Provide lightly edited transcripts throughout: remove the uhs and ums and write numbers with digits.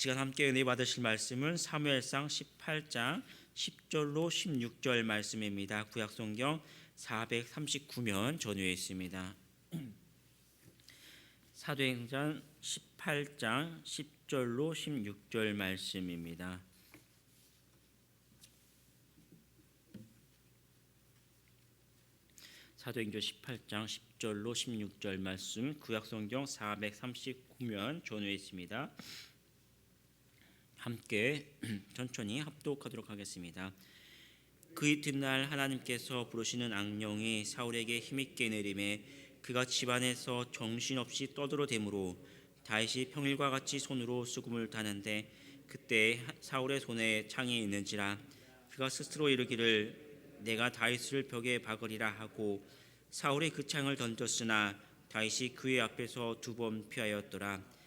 시간 함께 은혜 받으실 말씀은 사무엘상 18장 10절로 16절 말씀입니다. 구약성경 439면 전후에 있습니다. 사도행전 18장 10절로 16절 말씀입니다. 사도행전 18장 10절로 16절 말씀, 구약성경 439면 전후에 있습니다. 함께 천천히 합독하도록 하겠습니다. 그 이튿날 하나님께서 부르시는 악령이 사울에게 힘있게 내림에 그가 집안에서 정신없이 떠들어대므로 다윗이 평일과 같이 손으로 수금을 타는데 그때 사울의 손에 창이 있는지라 그가 스스로 이르기를 내가 다윗을 벽에 박으리라 하고 사울이 그 창을 던졌으나 다윗이 그의 앞에서 두 번 피하였더라.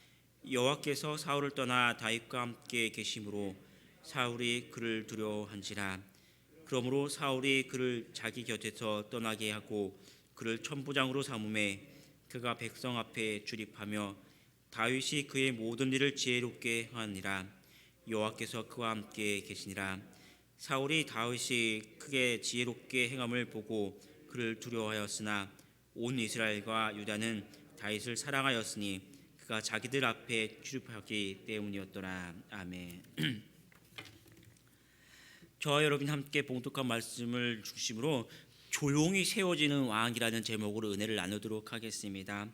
여호와께서 사울을 떠나 다윗과 함께 계심으로 사울이 그를 두려워한지라. 그러므로 사울이 그를 자기 곁에서 떠나게 하고 그를 천부장으로 삼음에 그가 백성 앞에 출입하며 다윗이 그의 모든 일을 지혜롭게 하니라. 여호와께서 그와 함께 계시니라. 사울이 다윗이 크게 지혜롭게 행함을 보고 그를 두려워하였으나 온 이스라엘과 유다는 다윗을 사랑하였으니 그가 자기들 앞에 출입하기 때문이었더라. 아멘. 저와 여러분 함께 봉독한 말씀을 중심으로 조용히 세워지는 왕이라는 제목으로 은혜를 나누도록 하겠습니다.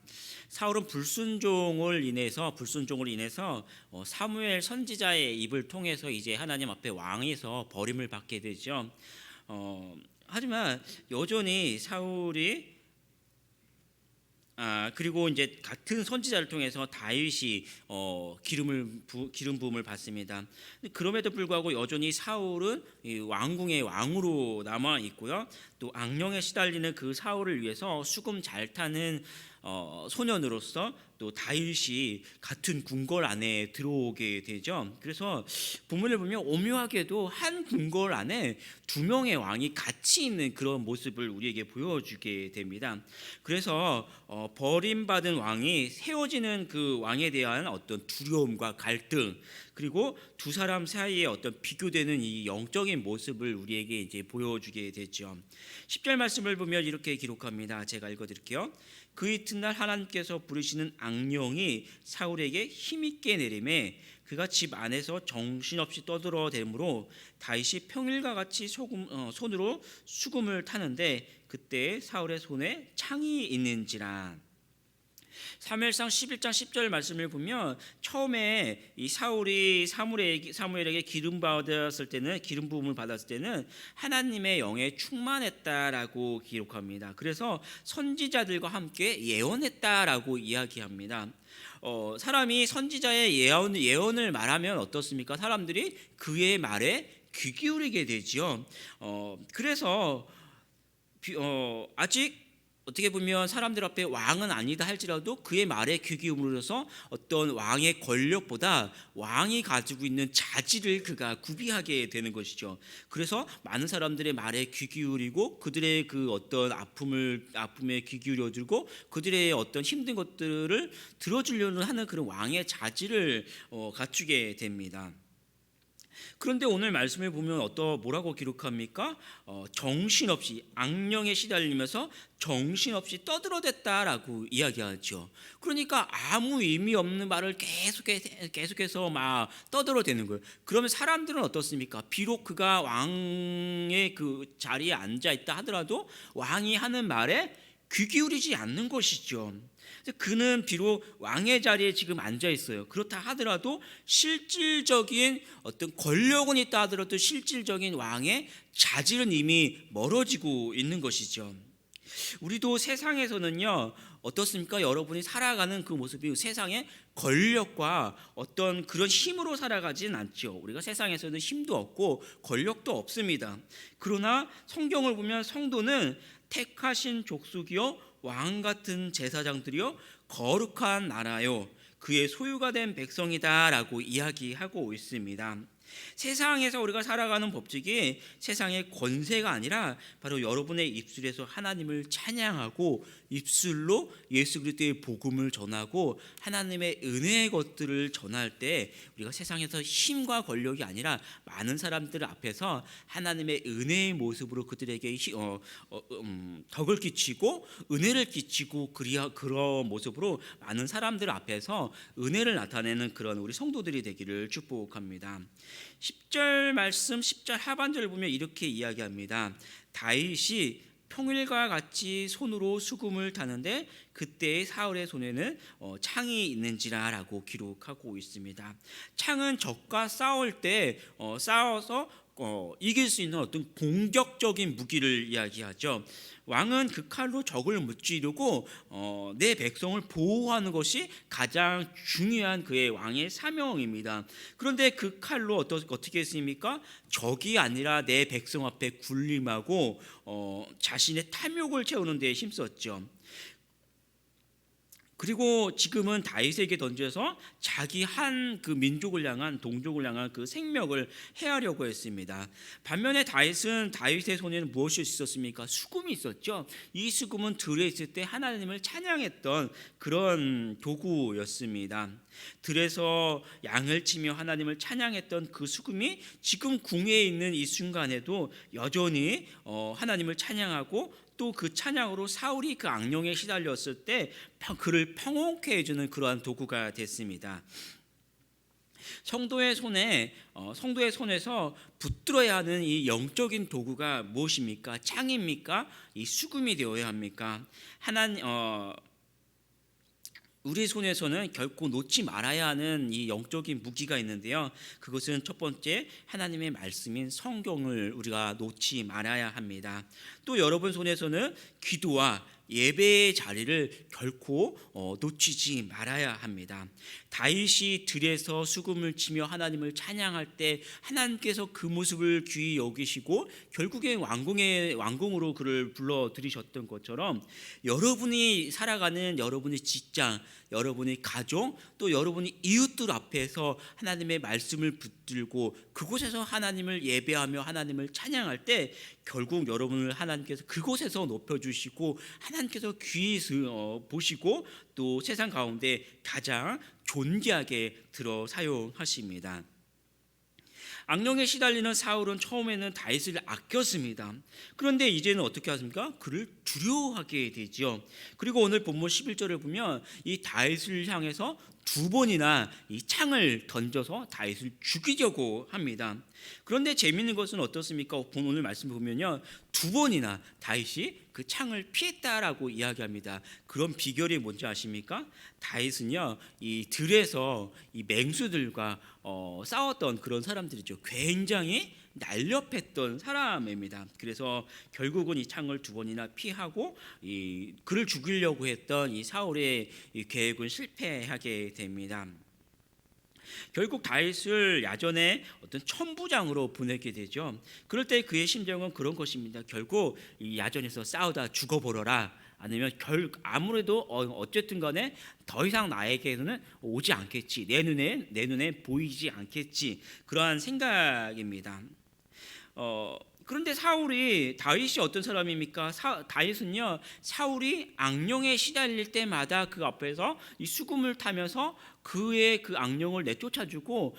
사울은 불순종을 인해서 사무엘 선지자의 입을 통해서 이제 하나님 앞에 왕에서 버림을 받게 되죠. 하지만 여전히 사울이 그리고 이제 같은 선지자를 통해서 다윗이 기름 부음을 받습니다. 그럼에도 불구하고 여전히 사울은 왕궁의 왕으로 남아 있고요. 또 악령에 시달리는 그 사울을 위해서 수금 잘 타는 소년으로서 또 다윗이 같은 궁궐 안에 들어오게 되죠. 그래서 본문을 보면 오묘하게도 한 궁궐 안에 두 명의 왕이 같이 있는 그런 모습을 우리에게 보여주게 됩니다. 그래서 버림받은 왕이 세워지는 그 왕에 대한 어떤 두려움과 갈등, 그리고 두 사람 사이에 어떤 비교되는 이 영적인 모습을 우리에게 이제 보여주게 되죠. 10절 말씀을 보면 이렇게 기록합니다. 제가 읽어드릴게요. 그 이튿날 하나님께서 부르시는 악령이 사울에게 힘있게 내림에 그가 집 안에서 정신없이 떠들어대므로 다윗이 평일과 같이 손으로 수금을 타는데 그때 사울의 손에 창이 있는지라. 사무엘상 11장 10절 말씀을 보면 처음에 이 사울이 사무엘에게 기름 부음을 받았을 때는 하나님의 영에 충만했다라고 기록합니다. 그래서 선지자들과 함께 예언했다라고 이야기합니다. 사람이 선지자의 예언을 말하면 어떻습니까? 사람들이 그의 말에 귀 기울이게 되죠. 그래서 아직 어떻게 보면 사람들 앞에 왕은 아니다 할지라도 그의 말에 귀 기울여서 어떤 왕의 권력보다 왕이 가지고 있는 자질을 그가 구비하게 되는 것이죠. 그래서 많은 사람들의 말에 귀 기울이고 그들의 그 어떤 아픔에 귀 기울여주고 그들의 어떤 힘든 것들을 들어주려는 하는 그런 왕의 자질을 갖추게 됩니다. 그런데 오늘 말씀을 보면 뭐라고 기록합니까? 정신없이 악령에 시달리면서 정신없이 떠들어댔다라고 이야기하죠. 그러니까 아무 의미 없는 말을 계속해서 막 떠들어대는 거예요. 그러면 사람들은 어떻습니까? 비록 그가 왕의 그 자리에 앉아 있다 하더라도 왕이 하는 말에 귀 기울이지 않는 것이죠. 그는 비록 왕의 자리에 지금 앉아 있어요. 그렇다 하더라도 실질적인 어떤 권력은 있다 하더라도 실질적인 왕의 자질은 이미 멀어지고 있는 것이죠. 우리도 세상에서는요 어떻습니까? 여러분이 살아가는 그 모습이 세상의 권력과 어떤 그런 힘으로 살아가지는 않죠. 우리가 세상에서는 힘도 없고 권력도 없습니다. 그러나 성경을 보면 성도는 택하신 족속이요 왕 같은 제사장들이요 거룩한 나라요 그의 소유가 된 백성이다라고 이야기하고 있습니다. 세상에서 우리가 살아가는 법칙이 세상의 권세가 아니라 바로 여러분의 입술에서 하나님을 찬양하고 입술로 예수 그리스도의 복음을 전하고 하나님의 은혜의 것들을 전할 때 우리가 세상에서 힘과 권력이 아니라 많은 사람들 앞에서 하나님의 은혜의 모습으로 그들에게 덕을 끼치고 은혜를 끼치고 그런 모습으로 많은 사람들 앞에서 은혜를 나타내는 그런 우리 성도들이 되기를 축복합니다. 10절 말씀 10절 하반절을 보면 이렇게 이야기합니다. 다윗이 평일과 같이 손으로 수금을 타는데 그때의 사울의 손에는 창이 있는지라라고 기록하고 있습니다. 창은 적과 싸울 때 싸워서 이길 수 있는 어떤 공격적인 무기를 이야기하죠. 왕은 그 칼로 적을 무찌르고 내 백성을 보호하는 것이 가장 중요한 그의 왕의 사명입니다. 그런데 그 칼로 어떻게 했습니까? 적이 아니라 내 백성 앞에 군림하고 자신의 탐욕을 채우는 데 힘썼죠. 그리고 지금은 다윗에게 던져서 자기 한 그 민족을 향한 동족을 향한 그 생명을 해하려고 했습니다. 반면에 다윗의 손에는 무엇이 있었습니까? 수금이 있었죠. 이 수금은 들에 있을 때 하나님을 찬양했던 그런 도구였습니다. 들에서 양을 치며 하나님을 찬양했던 그 수금이 지금 궁에 있는 이 순간에도 여전히 하나님을 찬양하고 또 그 찬양으로 사울이 그 악령에 시달렸을 때 그를 평온케 해주는 그러한 도구가 됐습니다. 성도의 손에서 붙들어야 하는 이 영적인 도구가 무엇입니까? 창입니까? 이 수금이 되어야 합니까? 우리 손에서는 결코 놓지 말아야 하는 이 영적인 무기가 있는데요. 그것은 첫 번째 하나님의 말씀인 성경을 우리가 놓지 말아야 합니다. 또 여러분 손에서는 기도와 예배의 자리를 결코 놓치지 말아야 합니다. 다윗이 들에서 수금을 치며 하나님을 찬양할 때 하나님께서 그 모습을 귀히 여기시고 결국에 왕궁으로 그를 불러들이셨던 것처럼 여러분이 살아가는 여러분의 직장, 여러분의 가족, 또 여러분의 이웃들 앞에서 하나님의 말씀을 붙들고 그곳에서 하나님을 예배하며 하나님을 찬양할 때 결국 여러분을 하나님께서 그곳에서 높여주시고 하나님께서 귀히 보시고 또 세상 가운데 가장 존귀하게 들어 사용하십니다. 악령에 시달리는 사울은 처음에는 다윗을 아꼈습니다. 그런데 이제는 어떻게 하십니까? 그를 두려워하게 되죠. 그리고 오늘 본문 11절을 보면 이 다윗을 향해서 두 번이나 이 창을 던져서 다윗을 죽이려고 합니다. 그런데 재미있는 것은 어떻습니까? 오늘 말씀 보면요, 두 번이나 다윗이 그 창을 피했다라고 이야기합니다. 그런 비결이 뭔지 아십니까? 다윗은요, 이 들에서 이 맹수들과 싸웠던 그런 사람들이죠. 굉장히 날렵했던 사람입니다. 그래서 결국은 이 창을 두 번이나 피하고 그를 죽이려고 했던 이 사울의 이 계획은 실패하게 됩니다. 결국 다윗을 야전에 어떤 천부장으로 보내게 되죠. 그럴 때 그의 심정은 그런 것입니다. 결국 이 야전에서 싸우다 죽어버려라, 아니면 아무래도 어쨌든 간에 더 이상 나에게는 오지 않겠지, 내 눈에 보이지 않겠지, 그러한 생각입니다. 그런데 다윗이 어떤 사람입니까? 다윗은요, 사울이 악령에 시달릴 때마다 그 앞에서 이 수금을 타면서 그의 그 악령을 내쫓아주고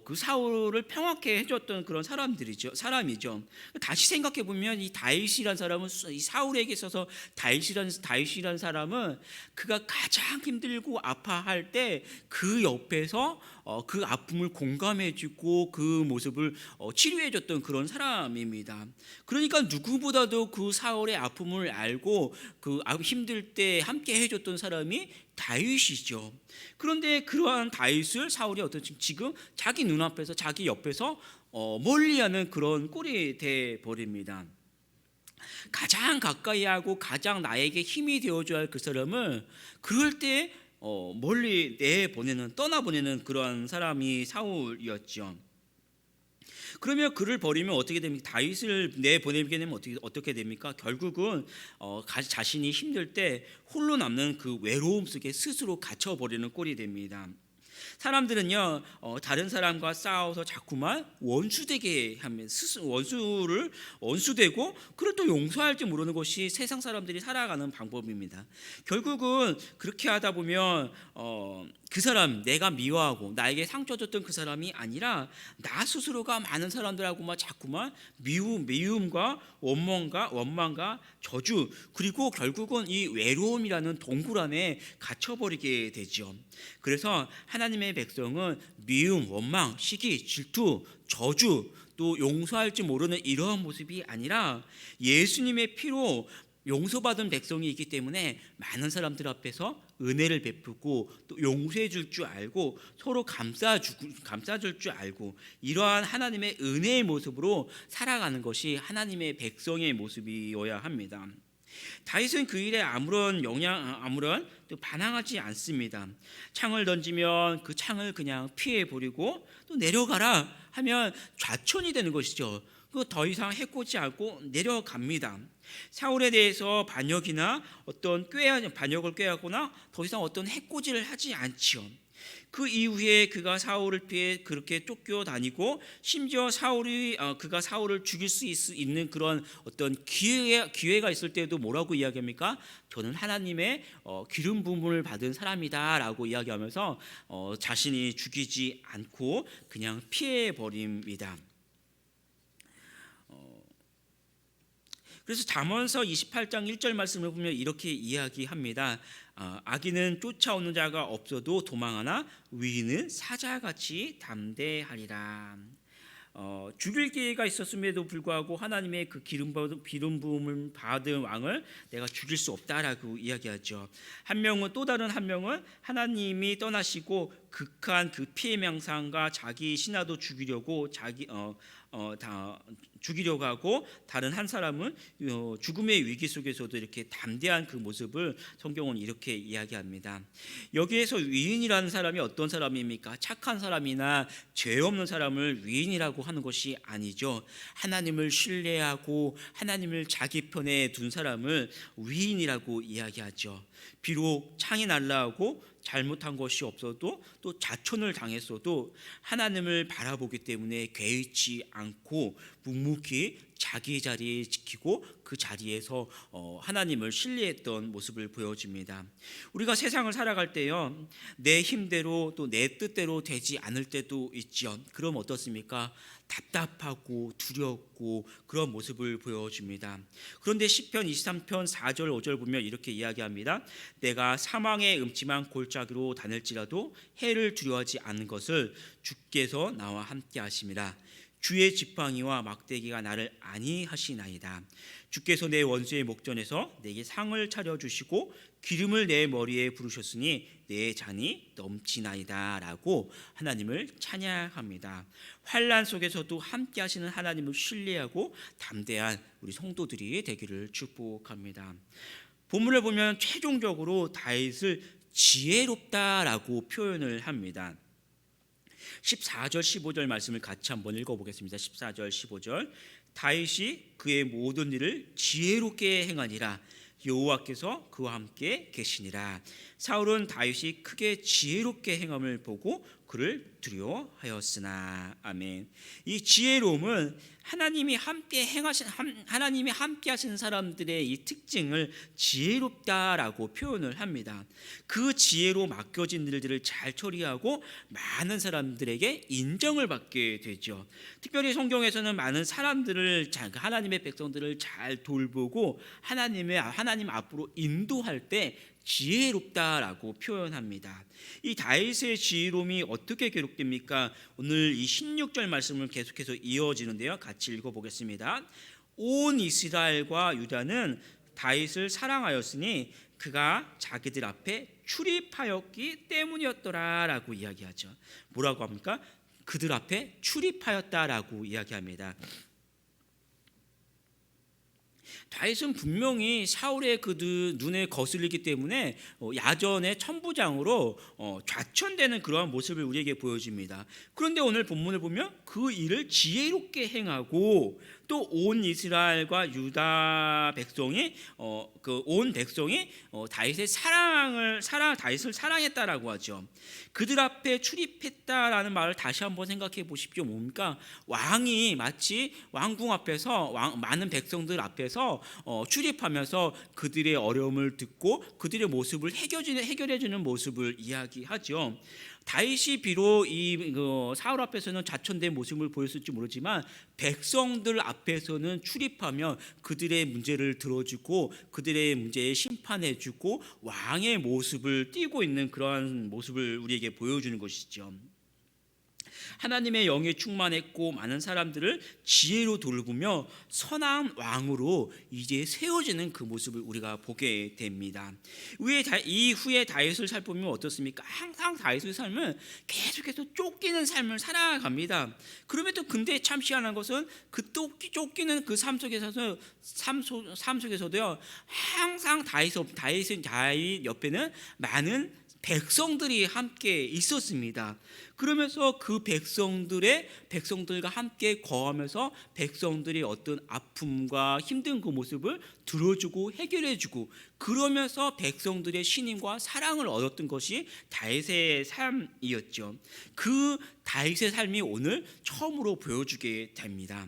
그 사울을 평화케 해줬던 그런 사람이죠. 다시 생각해 보면 이 다윗이란 사람은, 이 사울에게 있어서 다윗이란 사람은 그가 가장 힘들고 아파할 때 그 옆에서 그 아픔을 공감해주고 그 모습을 치료해줬던 그런 사람입니다. 그러니까 누구보다도 그 사울의 아픔을 알고 그 힘들 때 함께 해줬던 사람이 다윗이죠. 그런데 그러한 다윗을 사울이 지금 자기 눈앞에서, 자기 옆에서 멀리하는 그런 꼴이 돼 버립니다. 가장 가까이 하고 가장 나에게 힘이 되어줘야 할 그 사람을 그럴 때 멀리 떠나보내는 그런 사람이 사울이었죠. 그러면 그를 버리면 어떻게 됩니까? 다윗을 내보내게 되면 어떻게 됩니까? 결국은 자신이 힘들 때 홀로 남는 그 외로움 속에 스스로 갇혀버리는 꼴이 됩니다. 사람들은요, 다른 사람과 싸워서 자꾸만 원수되게 하면 원수를 원수되고 그걸 또 용서할지 모르는 것이 세상 사람들이 살아가는 방법입니다. 결국은 그렇게 하다 보면 그 사람, 내가 미워하고 나에게 상처 줬던 그 사람이 아니라 나 스스로가 많은 사람들하고 막 자꾸만 미움과 원망과 저주, 그리고 결국은 이 외로움이라는 동굴 안에 갇혀버리게 되죠. 그래서 하나님의 백성은 미움, 원망, 시기, 질투, 저주, 또 용서할지 모르는 이러한 모습이 아니라 예수님의 피로 용서받은 백성이 있기 때문에 많은 사람들 앞에서 은혜를 베푸고 또 용서해 줄 줄 알고 서로 감싸줄 줄 알고 이러한 하나님의 은혜의 모습으로 살아가는 것이 하나님의 백성의 모습이어야 합니다. 다윗은 그 일에 아무런 또 반항하지 않습니다. 창을 던지면 그 창을 그냥 피해 버리고 또 내려가라 하면 좌천이 되는 것이죠. 더 이상 해코지 않고 내려갑니다. 사울에 대해서 반역을 꾀하거나 더 이상 어떤 해코지를 하지 않지요. 그 이후에 그가 사울을 피해 그렇게 쫓겨다니고 심지어 그가 사울을 죽일 수 있는 그런 어떤 기회가 있을 때도 뭐라고 이야기합니까? 저는 하나님의 기름 부음을 받은 사람이다라고 이야기하면서 자신이 죽이지 않고 그냥 피해 버립니다. 그래서 잠언서 28장 1절 말씀을 보면 이렇게 이야기합니다. 악인은 쫓아오는 자가 없어도 도망하나 의인은 사자같이 담대하리라. 죽일 기회가 있었음에도 불구하고 하나님의 그 기름 부음을 받은 왕을 내가 죽일 수 없다라고 이야기하죠. 또 다른 한 명은 하나님이 떠나시고 극한 그 피해 명상과 자기 신하도 죽이려고 하고, 다른 한 사람은 죽음의 위기 속에서도 이렇게 담대한 그 모습을 성경은 이렇게 이야기합니다. 여기에서 위인이라는 사람이 어떤 사람입니까? 착한 사람이나 죄 없는 사람을 위인이라고 하는 것이 아니죠. 하나님을 신뢰하고 하나님을 자기 편에 둔 사람을 위인이라고 이야기하죠. 비록 창이 날라오고 잘못한 것이 없어도 또 자천을 당했어도 하나님을 바라보기 때문에 개의치 않고 묵묵히 자기 자리에 지키고 그 자리에서 하나님을 신뢰했던 모습을 보여줍니다. 우리가 세상을 살아갈 때요, 내 힘대로 또 내 뜻대로 되지 않을 때도 있죠. 그럼 어떻습니까? 답답하고 두렵고 그런 모습을 보여줍니다. 그런데 시편 23편 4절 5절 보면 이렇게 이야기합니다. 내가 사망의 음침한 골짜기로 다닐지라도 해를 두려워하지 않는 것을 주께서 나와 함께 하심이라. 주의 지팡이와 막대기가 나를 안위하시나이다. 주께서 내 원수의 목전에서 내게 상을 차려주시고 기름을 내 머리에 부으셨으니 내 잔이 넘치나이다 라고 하나님을 찬양합니다. 환난 속에서도 함께 하시는 하나님을 신뢰하고 담대한 우리 성도들이 되기를 축복합니다. 본문을 보면 최종적으로 다윗을 지혜롭다라고 표현을 합니다. 14절 15절 말씀을 같이 한번 읽어보겠습니다. 14절 15절 다윗이 그의 모든 일을 지혜롭게 행하니라. 여호와께서 그와 함께 계시니라. 사울은 다윗이 크게 지혜롭게 행함을 보고 그를 두려워하였으나. 아멘. 이 지혜로움은 하나님이 함께 하시는 사람들의 이 특징을 지혜롭다라고 표현을 합니다. 그 지혜로 맡겨진 일들을 잘 처리하고 많은 사람들에게 인정을 받게 되죠. 특별히 성경에서는 많은 사람들을 하나님의 백성들을 잘 돌보고 하나님 앞으로 인도할 때 지혜롭다라고 표현합니다. 이 다윗의 지혜로움이 어떻게 기록됩니까? 오늘 이 16절 말씀을 계속해서 이어지는데요. 같이 읽어보겠습니다. 온 이스라엘과 유다는 다윗을 사랑하였으니 그가 자기들 앞에 출입하였기 때문이었더라라고 이야기하죠. 뭐라고 합니까? 그들 앞에 출입하였다라고 이야기합니다. 다윗은 분명히 사울의 그 눈에 거슬리기 때문에 야전의 천부장으로 좌천되는 그러한 모습을 우리에게 보여줍니다. 그런데 오늘 본문을 보면 그 일을 지혜롭게 행하고 또 온 이스라엘과 유다 백성이 온 백성이 다윗을 사랑했다라고 하죠. 그들 앞에 출입했다라는 말을 다시 한번 생각해 보십시오. 뭡니까? 왕이 마치 왕궁 앞에서 많은 백성들 앞에서 출입하면서 그들의 어려움을 듣고 그들의 모습을 해결해 주는 모습을 이야기하죠. 다윗이 비록 사울 앞에서는 좌천된 모습을 보였을지 모르지만 백성들 앞에서는 출입하며 그들의 문제를 들어주고 그들의 문제에 심판해주고 왕의 모습을 띠고 있는 그러한 모습을 우리에게 보여주는 것이죠. 하나님의 영이 충만했고 많은 사람들을 지혜로 돌보며 선한 왕으로 이제 세워지는 그 모습을 우리가 보게 됩니다. 이후에 다윗을 살펴보면 어떻습니까? 항상 다윗의 삶은 계속해서 쫓기는 삶을 살아갑니다. 그럼에도 근데 참 희한한 것은 그 쫓기는 그 삶 속에서도요, 항상 다윗 옆에는 많은 백성들이 함께 있었습니다. 그러면서 그 백성들과 함께 거하면서 백성들이 어떤 아픔과 힘든 그 모습을 들어주고 해결해주고 그러면서 백성들의 신임과 사랑을 얻었던 것이 다윗의 삶이었죠. 그 다윗의 삶이 오늘 처음으로 보여주게 됩니다.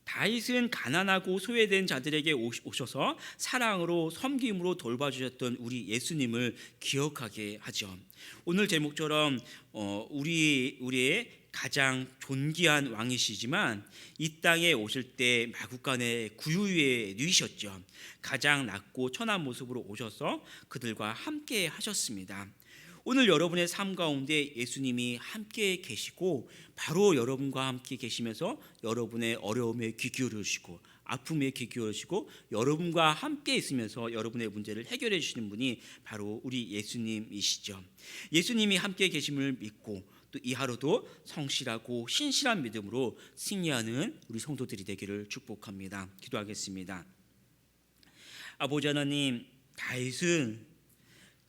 다윗은 가난하고 소외된 자들에게 오셔서 사랑으로 섬김으로 돌봐주셨던 우리 예수님을 기억하게 하죠. 오늘 제목처럼 우리의 가장 존귀한 왕이시지만 이 땅에 오실 때 마구간에 구유에 누이셨죠. 가장 낮고 천한 모습으로 오셔서 그들과 함께 하셨습니다. 오늘 여러분의 삶 가운데 예수님이 함께 계시고 바로 여러분과 함께 계시면서 여러분의 어려움에 귀 기울이시고 아픔에 귀 기울이시고 여러분과 함께 있으면서 여러분의 문제를 해결해 주시는 분이 바로 우리 예수님이시죠. 예수님이 함께 계심을 믿고 또 이 하루도 성실하고 신실한 믿음으로 승리하는 우리 성도들이 되기를 축복합니다. 기도하겠습니다. 아버지 하나님, 다윗은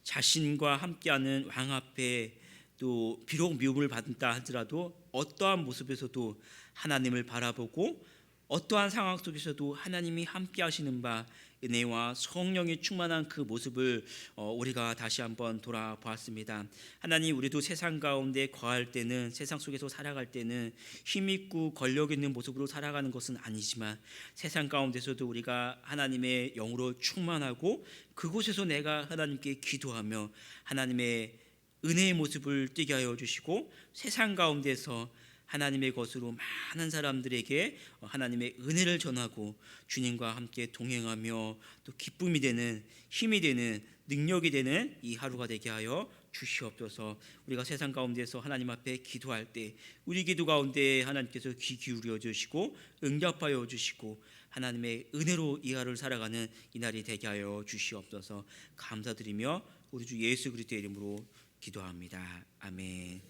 자신과 함께하는 왕 앞에 또 비록 미움을 받는다 하더라도 어떠한 모습에서도 하나님을 바라보고 어떠한 상황 속에서도 하나님이 함께 하시는 바 은혜와 성령이 충만한 그 모습을 우리가 다시 한번 돌아보았습니다. 하나님, 우리도 세상 가운데 거할 때는, 세상 속에서 살아갈 때는 힘있고 권력 있는 모습으로 살아가는 것은 아니지만 세상 가운데서도 우리가 하나님의 영으로 충만하고 그곳에서 내가 하나님께 기도하며 하나님의 은혜의 모습을 띠게 하여 주시고 세상 가운데서 하나님의 것으로 많은 사람들에게 하나님의 은혜를 전하고 주님과 함께 동행하며 또 기쁨이 되는, 힘이 되는, 능력이 되는 이 하루가 되게 하여 주시옵소서. 우리가 세상 가운데서 하나님 앞에 기도할 때 우리 기도 가운데 하나님께서 귀 기울여 주시고 응답하여 주시고 하나님의 은혜로 이 하루를 살아가는 이 날이 되게 하여 주시옵소서. 감사드리며 우리 주 예수 그리스도의 이름으로 기도합니다. 아멘.